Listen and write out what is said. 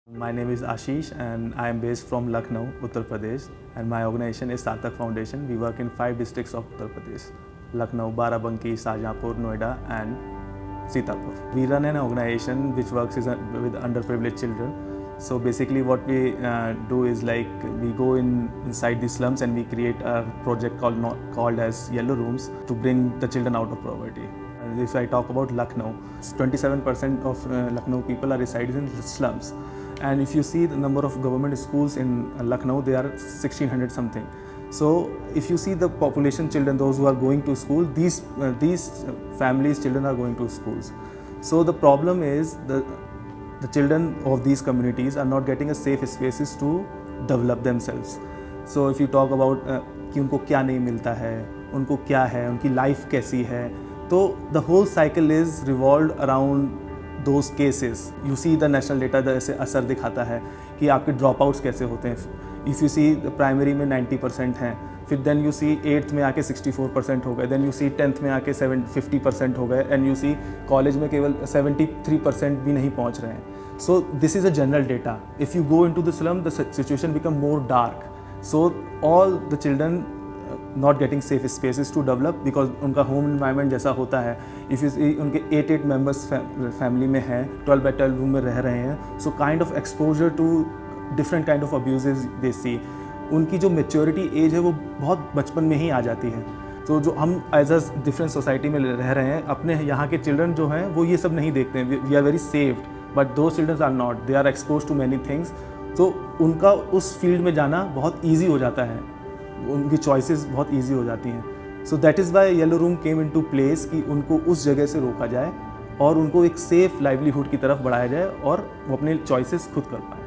My name is Ashish and I am based from Lucknow, Uttar Pradesh, and my organization is Sarthak Foundation. We work in 5 districts of Uttar Pradesh: Lucknow, Barabanki, Shahjahanpur, Noida and Sitapur. We run an organization which works with underprivileged children. So basically what we do is like we go inside the slums and we create a project called as Yellow Rooms to bring the children out of poverty. And if I talk about Lucknow, 27% of Lucknow people are residing in the slums. And if you see the number of government schools in Lucknow, they are 1600 something. So if you see the population children, those who are going to school, these families children are going to schools. So the problem is the children of these communities are not getting a safe spaces to develop themselves. So if you talk about कि उनको क्या नहीं मिलता है, उनको क्या है, उनकी लाइफ कैसी है, तो the whole cycle is revolved around those cases. You see the national data जैसे असर दिखाता है कि आपके ड्रॉप आउट्स कैसे होते हैं. If you see प्राइमरी में 90% हैं, फिर देन यू सी 8th में आके 64% हो गए, देन यू सी 10th में आके 50% हो गए, एंड यू सी कॉलेज में केवल 73% भी नहीं पहुंच रहे हैं. So this is a general data. If you go into the slum the situation become more dark. So all the children not getting safe spaces to develop because उनका home environment जैसा होता है. इफ़ यू सी उनके 8 members family में हैं, 12 room में रह रहे हैं. So kind of exposure to different kind of abuses they see. उनकी जो मेच्योरिटी एज है वो बहुत बचपन में ही आ जाती है. तो जो हम एज अ डिफरेंट सोसाइटी में रह रहे हैं, अपने यहाँ के चिल्ड्रन जो हैं वो ये सब नहीं देखते हैं. We are very saved, but those children are not. They are expose to many things. तो उनका उस फील्ड में जाना बहुत ईजी हो जाता है, उनकी चॉइसेस बहुत ईजी हो जाती हैं. So that is why yellow room came into place कि उनको उस जगह से रोका जाए और उनको एक सेफ लाइवलीहुड की तरफ बढ़ाया जाए और वो अपने चॉइसेस खुद कर पाए.